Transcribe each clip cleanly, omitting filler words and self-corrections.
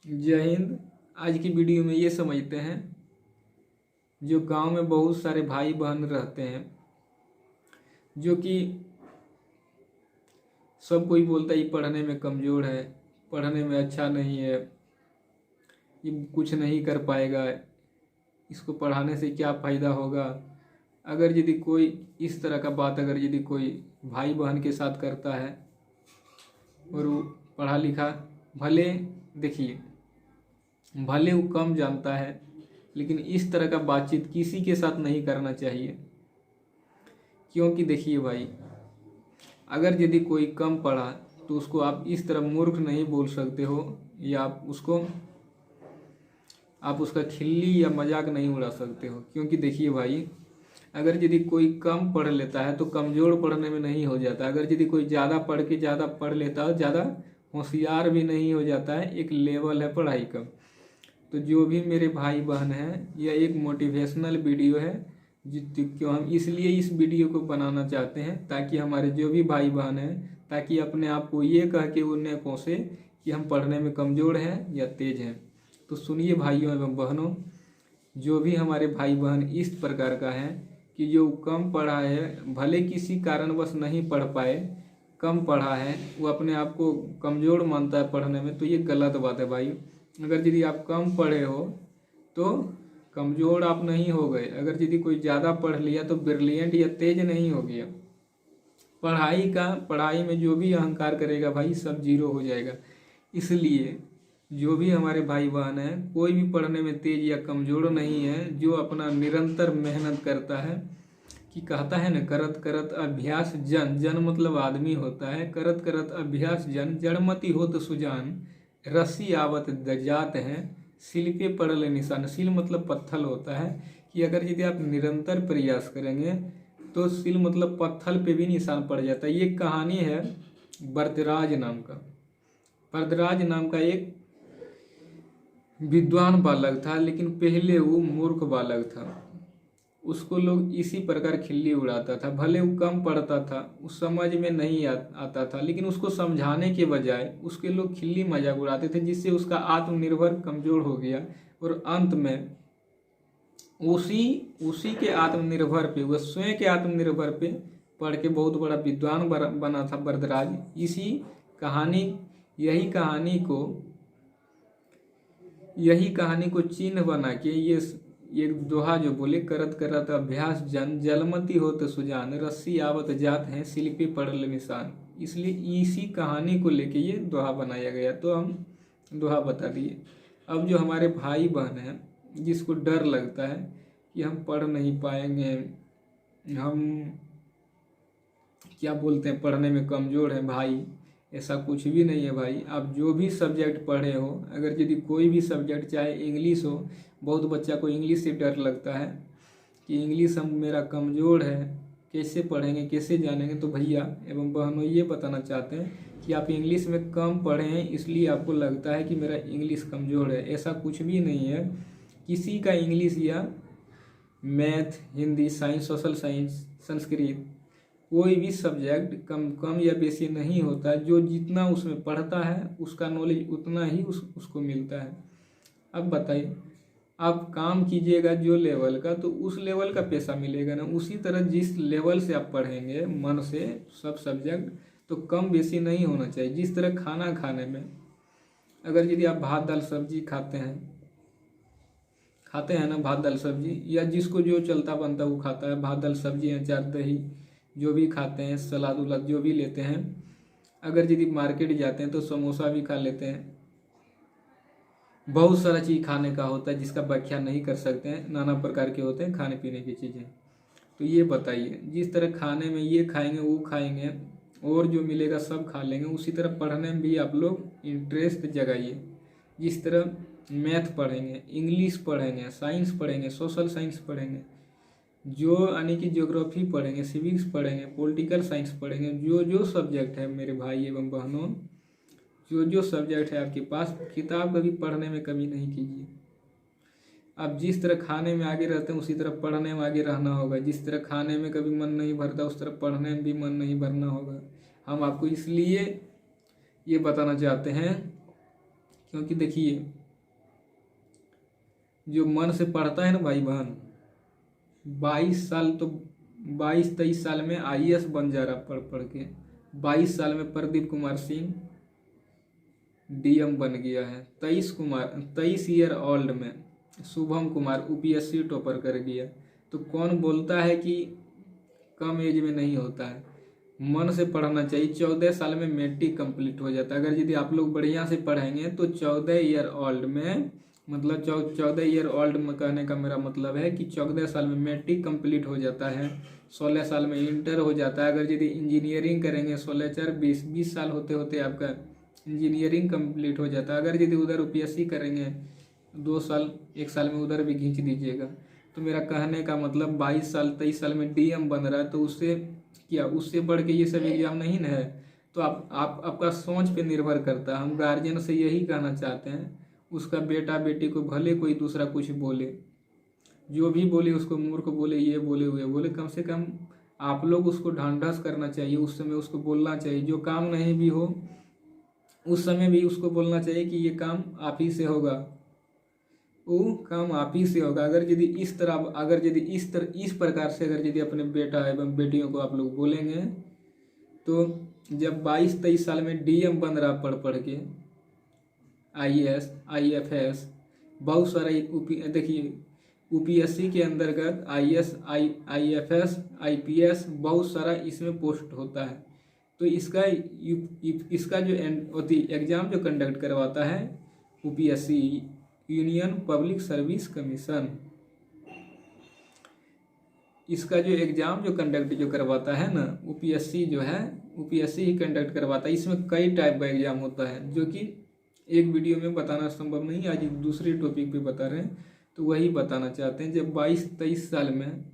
जय हिंद। आज की वीडियो में ये समझते हैं, जो गांव में बहुत सारे भाई बहन रहते हैं, जो कि सब कोई बोलता है ये पढ़ने में कमज़ोर है, पढ़ने में अच्छा नहीं है, ये कुछ नहीं कर पाएगा, इसको पढ़ाने से क्या फ़ायदा होगा। अगर यदि कोई इस तरह का बात अगर यदि कोई भाई बहन के साथ करता है और वो पढ़ा लिखा भले देखिए भले वो कम जानता है, लेकिन इस तरह का बातचीत किसी के साथ नहीं करना चाहिए। क्योंकि देखिए भाई, अगर यदि कोई कम पढ़ा तो उसको आप इस तरह मूर्ख नहीं बोल सकते हो, या आप उसका खिल्ली या मजाक नहीं उड़ा सकते हो। क्योंकि देखिए भाई, अगर यदि कोई कम पढ़ लेता है तो कमज़ोर पढ़ने में नहीं हो जाता। अगर यदि कोई ज़्यादा पढ़ लेता है, ज़्यादा होशियार भी नहीं हो जाता है। एक लेवल है पढ़ाई का। तो जो भी मेरे भाई बहन हैं, यह एक मोटिवेशनल वीडियो है, क्यों हम इसलिए इस वीडियो को बनाना चाहते हैं, ताकि हमारे जो भी भाई बहन हैं, ताकि अपने आप को ये कह के उन्हें कोसे कि हम पढ़ने में कमज़ोर हैं या तेज हैं। तो सुनिए भाइयों एवं बहनों, जो भी हमारे भाई बहन इस प्रकार का है कि जो कम पढ़ा है, भले किसी कारणवश नहीं पढ़ पाए, कम पढ़ा है, वो अपने आप को कमज़ोर मानता है पढ़ने में, तो ये गलत बात है भाई। अगर यदि आप कम पढ़े हो तो कमज़ोर आप नहीं हो गए। अगर यदि कोई ज़्यादा पढ़ लिया तो ब्रिलियंट या तेज नहीं हो गया। पढ़ाई में जो भी अहंकार करेगा भाई, सब जीरो हो जाएगा। इसलिए जो भी हमारे भाई बहन हैं, कोई भी पढ़ने में तेज या कमज़ोर नहीं है। जो अपना निरंतर मेहनत करता है, कि कहता है न, करत करत अभ्यास जन, जन मतलब आदमी होता है, करत करत अभ्यास जन, जड़मति होत सुजान, रस्सी आवत जात है, सिल पे पड़ल निशान। सिल मतलब पत्थर होता है, कि अगर यदि आप निरंतर प्रयास करेंगे तो सिल मतलब पत्थर पे भी निशान पड़ जाता है। ये कहानी है बरदराज नाम का। बरदराज नाम का एक विद्वान बालक था, लेकिन पहले वो मूर्ख बालक था। उसको लोग इसी प्रकार खिल्ली उड़ाता था। भले वो कम पढ़ता था, उस समझ में नहीं आता था, लेकिन उसको समझाने के बजाय उसके लोग खिल्ली मजाक उड़ाते थे, जिससे उसका आत्मनिर्भर कमज़ोर हो गया। और अंत में उसी के आत्मनिर्भर पे, वह स्वयं के आत्मनिर्भर पे पढ़ के बहुत बड़ा विद्वान बना था बरदराज। यही कहानी को चिन्ह बना के ये दोहा जो बोले, करत करत अभ्यास जन, जलमती होत सुजान, रस्सी आवत जात है, सिल पे पड़ल निशान। इसलिए इसी कहानी को लेके ये दोहा बनाया गया। तो हम दोहा बता दिए। अब जो हमारे भाई बहन हैं, जिसको डर लगता है कि हम पढ़ नहीं पाएंगे, हम क्या बोलते हैं पढ़ने में कमज़ोर हैं, भाई ऐसा कुछ भी नहीं है भाई। आप जो भी सब्जेक्ट पढ़े हो, अगर यदि कोई भी सब्जेक्ट, चाहे इंग्लिश हो, बहुत बच्चा को इंग्लिश से डर लगता है कि इंग्लिश मेरा कमज़ोर है, कैसे पढ़ेंगे, कैसे जानेंगे। तो भैया एवं बहनों, ये बताना चाहते हैं कि आप इंग्लिश में कम पढ़े हैं, इसलिए आपको लगता है कि मेरा इंग्लिश कमज़ोर है। ऐसा कुछ भी नहीं है। किसी का इंग्लिश या math, Hindi, science, social science, Sanskrit, कोई भी सब्जेक्ट कम या बेसी नहीं होता। जो जितना उसमें पढ़ता है, उसका नॉलेज उतना ही उसको मिलता है। अब बताइए, आप काम कीजिएगा जो लेवल का, तो उस लेवल का पैसा मिलेगा ना। उसी तरह जिस लेवल से आप पढ़ेंगे मन से सब सब्जेक्ट, तो कम बेसी नहीं होना चाहिए। जिस तरह खाना खाने में, अगर यदि आप भात दाल सब्जी खाते हैं ना, भात दाल सब्जी, या जिसको जो चलता बनता वो खाता है, भात दाल सब्जी, अचार दही जो भी खाते हैं, सलाद उलाद जो भी लेते हैं। अगर यदि मार्केट जाते हैं तो समोसा भी खा लेते हैं। बहुत सारा चीज़ खाने का होता है, जिसका व्याख्या नहीं कर सकते हैं। नाना प्रकार के होते हैं खाने पीने की चीज़ें। तो ये बताइए, जिस तरह खाने में ये खाएंगे वो खाएंगे और जो मिलेगा सब खा लेंगे, उसी तरह पढ़ने में भी आप लोग इंटरेस्ट जगाइए। जिस तरह मैथ पढ़ेंगे, इंग्लिश पढ़ेंगे, साइंस पढ़ेंगे, सोशल साइंस पढ़ेंगे, जो यानी कि ज्योग्राफी पढ़ेंगे, सिविक्स पढ़ेंगे, पॉलिटिकल साइंस पढ़ेंगे, जो सब्जेक्ट है मेरे भाई एवं बहनों, जो सब्जेक्ट है आपके पास, किताब कभी पढ़ने में कमी नहीं कीजिए। आप जिस तरह खाने में आगे रहते हैं, उसी तरह पढ़ने में आगे रहना होगा। जिस तरह खाने में कभी मन नहीं भरता, उस तरह पढ़ने में भी मन नहीं भरना होगा। हम आपको इसलिए ये बताना चाहते हैं क्योंकि देखिए जो मन से पढ़ता है ना भाई बहन, 22 साल तो 22-23 साल में आईएएस बन जा रहा पढ़ पढ़ के। 22 साल में प्रदीप कुमार सिंह डीएम बन गया है। 23 ईयर ओल्ड में शुभम कुमार यूपीएससी टॉपर कर गया। तो कौन बोलता है कि कम एज में नहीं होता है? मन से पढ़ना चाहिए। 14 साल में मैट्रिक कंप्लीट हो जाता है। अगर यदि आप लोग बढ़िया से पढ़ेंगे तो 14 ईयर ओल्ड में, मतलब 14 ईयर ओल्ड में कहने का मेरा मतलब है कि 14 साल में मैट्रिक कंप्लीट हो जाता है, 16 साल में इंटर हो जाता है। अगर यदि इंजीनियरिंग करेंगे 16-4-20 साल होते होते आपका इंजीनियरिंग कंप्लीट हो जाता है। अगर यदि उधर यूपीएससी करेंगे 2 साल, 1 साल में उधर भी खींच दीजिएगा। तो मेरा कहने का मतलब 22 साल 23 साल में डीएम बन रहा है, तो उससे क्या, उससे बढ़ के ये सब एग्जाम नहीं न है। तो आपका सोच पे निर्भर करता है। हम गार्जियन से यही कहना चाहते हैं, उसका बेटा बेटी को भले कोई दूसरा कुछ बोले, जो भी बोले उसको मूर्ख बोले, ये बोले वो बोले, कम से कम आप लोग उसको ढांढस करना चाहिए। उस समय उसको बोलना चाहिए, जो काम नहीं भी हो उस समय भी उसको बोलना चाहिए कि ये काम आप ही से होगा, वो काम आप ही से होगा। अगर यदि इस प्रकार से अगर यदि अपने बेटा एवं बेटियों को आप लोग बोलेंगे, तो जब 22-23 साल में डीएम बन रहा पढ़ पढ़ के, आईएएस आईएफएस बहुत सारा देखिए यूपीएससी के अंतर्गत आईएएस आईएफएस आईपीएस बहुत सारा इसमें पोस्ट होता है। तो इसका जो एग्जाम जो कंडक्ट करवाता है UPSC, union public service commission, इसका जो एग्जाम जो कंडक्ट जो करवाता है ना यूपीएससी, जो है यूपीएससी ही कंडक्ट करवाता है। इसमें कई टाइप का एग्जाम होता है, जो कि एक वीडियो में बताना संभव नहीं, आज दूसरे टॉपिक पे बता रहे हैं। तो वही बताना चाहते हैं, जब 22-23 साल में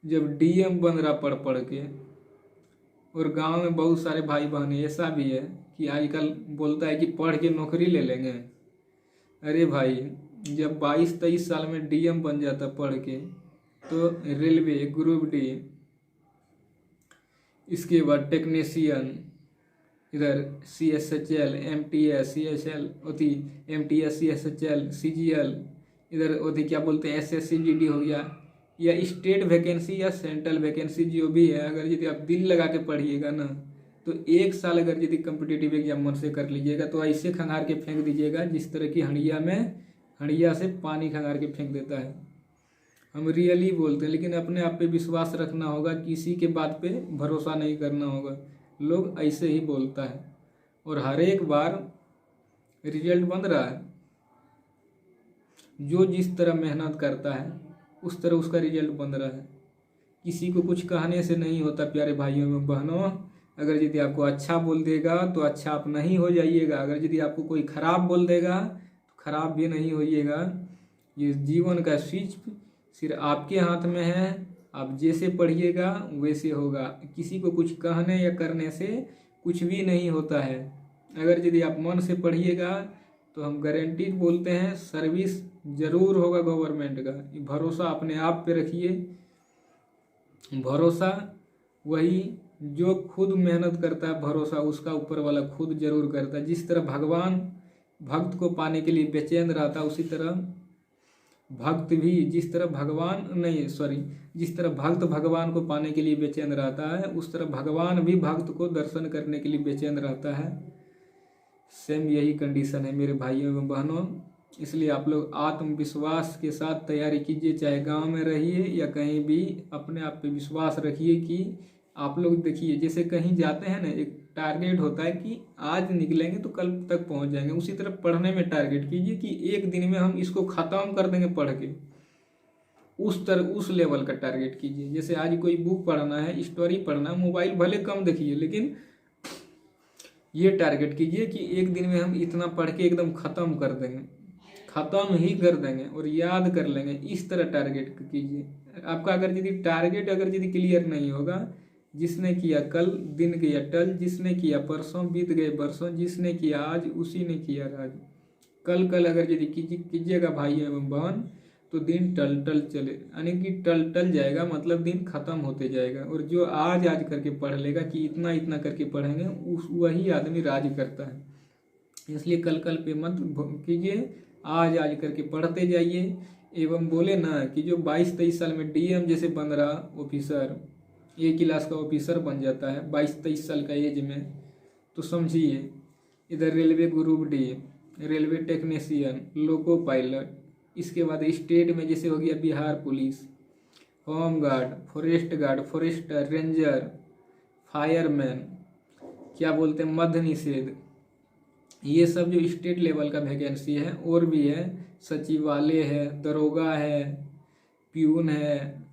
जब डीएम बन रहा पढ़ पढ़ के, और गांव में बहुत सारे भाई बहन ऐसा भी है कि आजकल बोलता है कि पढ़ के नौकरी ले लेंगे। अरे भाई, जब 22-23 साल में डीएम बन जाता पढ़ के, तो रेलवे ग्रुप डी, इसके बाद टेक्नीशियन, इधर CSHL MTS CHL होती MTS CSHL CGL, इधर होती क्या बोलते हैं SSC GD हो गया, या स्टेट वैकेंसी या सेंट्रल वैकेंसी जो भी है। अगर यदि आप दिल लगा के पढ़िएगा ना, तो 1 साल अगर यदि कम्पिटिटिव एग्जाम मन से कर लीजिएगा, तो ऐसे खंगार के फेंक दीजिएगा जिस तरह की हंडिया से पानी खंगार के फेंक देता है। हम रियली बोलते हैं, लेकिन अपने आप पे विश्वास रखना होगा, किसी के बात पे भरोसा नहीं करना होगा। लोग ऐसे ही बोलता है, और हर एक बार रिजल्ट बन रहा है। जो जिस तरह मेहनत करता है उस तरह उसका रिजल्ट बन रहा है। किसी को कुछ कहने से नहीं होता प्यारे भाइयों में बहनों। अगर यदि आपको अच्छा बोल देगा तो अच्छा आप नहीं हो जाइएगा, अगर यदि आपको कोई खराब बोल देगा तो खराब भी नहीं होइएगा। ये जीवन का स्विच सिर्फ आपके हाथ में है, आप जैसे पढ़िएगा वैसे होगा। किसी को कुछ कहने या करने से कुछ भी नहीं होता है। अगर यदि आप मन से पढ़िएगा तो हम गारंटीड बोलते हैं सर्विस जरूर होगा गवर्नमेंट का। भरोसा अपने आप पे रखिए। भरोसा वही जो खुद मेहनत करता है, भरोसा उसका ऊपर वाला खुद जरूर करता है। जिस तरह भगवान भक्त को पाने के लिए बेचैन रहता है, उसी तरह भक्त भी जिस तरह भक्त भगवान को पाने के लिए बेचैन रहता है, उस तरह भगवान भी भक्त को दर्शन करने के लिए बेचैन रहता है। सेम यही कंडीशन है मेरे भाइयों एवं बहनों। इसलिए आप लोग आत्मविश्वास के साथ तैयारी कीजिए, चाहे गांव में रहिए या कहीं भी। अपने आप पे विश्वास रखिए कि आप लोग देखिए, जैसे कहीं जाते हैं ना, एक टारगेट होता है कि आज निकलेंगे तो कल तक पहुंच जाएंगे। उसी तरह पढ़ने में टारगेट कीजिए कि एक दिन में हम इसको ख़त्म कर देंगे पढ़ के। उस लेवल का टारगेट कीजिए। जैसे आज कोई बुक पढ़ना है, स्टोरी पढ़ना है, मोबाइल भले कम देखिए, लेकिन ये टारगेट कीजिए कि एक दिन में हम इतना पढ़ के एकदम ख़त्म कर देंगे, ख़त्म ही कर देंगे और याद कर लेंगे। इस तरह टारगेट कीजिए। आपका अगर यदि टारगेट क्लियर नहीं होगा, जिसने किया कल दिन गया टल, जिसने किया परसों बीत गए बरसों, जिसने किया आज उसी ने किया राज। कल अगर यदि कीजिएगा भाई एवं बहन, तो दिन टल चले, यानी कि टल जाएगा, मतलब दिन खत्म होते जाएगा। और जो आज करके पढ़ लेगा कि इतना करके पढ़ेंगे, वही आदमी राज करता है। इसलिए कल कल पे मत कीजिए, आज आज करके पढ़ते जाइए। एवं बोले ना कि जो 22-23 साल में डीएम जैसे बन रहा ऑफिसर, एक क्लास का ऑफिसर बन जाता है 22-23 साल का एज में, तो समझिए इधर railway group D, railway technician, loco pilot, इसके बाद स्टेट में जैसे हो गया Bihar police, home guard, forester, ranger, fireman, क्या बोलते हैं मद्य निषेध, ये सब जो स्टेट लेवल का वैकेंसी है। और भी है, सचिवालय है, दरोगा है, प्यून है,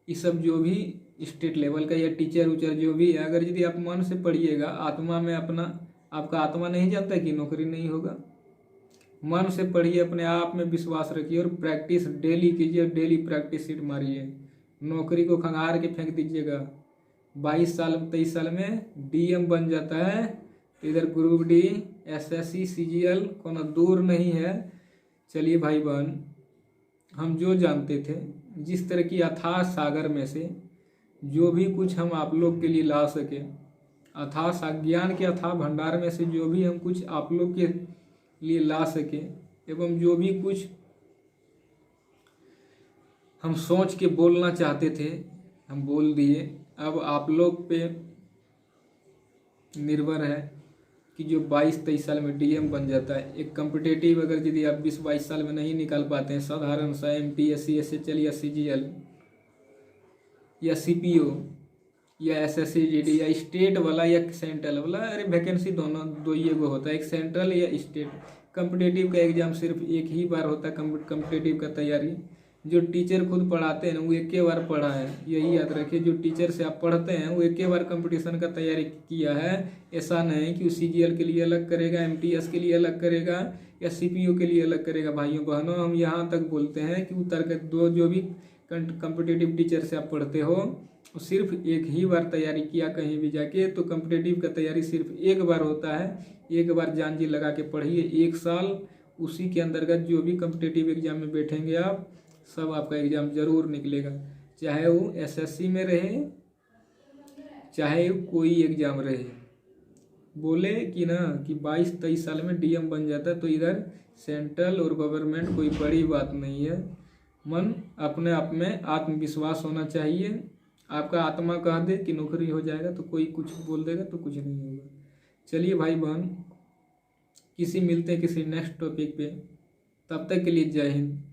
ये सब जो भी स्टेट लेवल का, या टीचर उचर जो भी है, अगर यदि आप मन से पढ़िएगा, आत्मा में अपना, आपका आत्मा नहीं जानता कि नौकरी नहीं होगा। मन से पढ़िए, अपने आप में विश्वास रखिए और प्रैक्टिस डेली कीजिए, डेली प्रैक्टिस शीट मारिए। नौकरी को खंगार के फेंक दीजिएगा। 22-23 साल में डीएम बन जाता है, तो इधर ग्रुप डी, एसएससी, सीजीएल कोनो दूर नहीं है। चलिए भाई बहन, हम जो जानते थे, जिस तरह की अथाह सागर में से जो भी कुछ हम आप लोग के लिए ला सके, अथाह ज्ञान के अथाह भंडार में से जो भी हम कुछ आप लोग के लिए ला सके, एवं जो भी कुछ हम सोच के बोलना चाहते थे हम बोल दिए। अब आप लोग पे निर्भर है कि जो 22-23 साल में डीएम बन जाता है। एक कॉम्पिटिटिव अगर यदि आप 20-22 साल में नहीं निकाल पाते हैं, साधारण सा एमपीएससी, एसएचएल या सीजीएल या सीपीओ या एसएससी या स्टेट वाला या सेंट्रल वाला, अरे वैकेंसी दोनों दो ही एगो होता है, एक सेंट्रल या स्टेट। कॉम्पिटिटिव का एग्जाम सिर्फ एक ही बार होता है। कॉम्पिटिटिव का तैयारी जो टीचर खुद पढ़ाते हैं वो एक ही बार पढ़ा है, यही याद रखिए। जो टीचर से आप पढ़ते हैं वो एक ही बार कंपटीशन का तैयारी किया है। ऐसा नहीं कि सीजीएल के लिए अलग करेगा, एमटीएस के लिए अलग करेगा या सीपीओ के लिए अलग करेगा। भाइयों बहनों, हम यहाँ तक बोलते हैं कि उत्तर के दो जो भी कॉम्पिटिटिव टीचर से आप पढ़ते हो वो सिर्फ एक ही बार तैयारी किया कहीं भी जाके, तो कॉम्पिटिटिव का तैयारी सिर्फ एक बार होता है। एक बार जान जी लगा के पढ़िए 1 साल, उसी के अंतर्गत जो भी कॉम्पिटिटिव एग्जाम में बैठेंगे आप, सब आपका एग्जाम जरूर निकलेगा। चाहे वो एसएससी में रहे, चाहे कोई एग्जाम रहे। बोले कि ना कि 22-23 साल में डीएम बन जाता है, तो इधर सेंट्रल और गवर्नमेंट कोई बड़ी बात नहीं है। मन अपने आप में आत्मविश्वास होना चाहिए। आपका आत्मा कह दे कि नौकरी हो जाएगा तो कोई कुछ बोल देगा तो कुछ नहीं होगा। चलिए भाई बहन, मिलते हैं किसी नेक्स्ट टॉपिक पे। तब तक के लिए जय हिंद।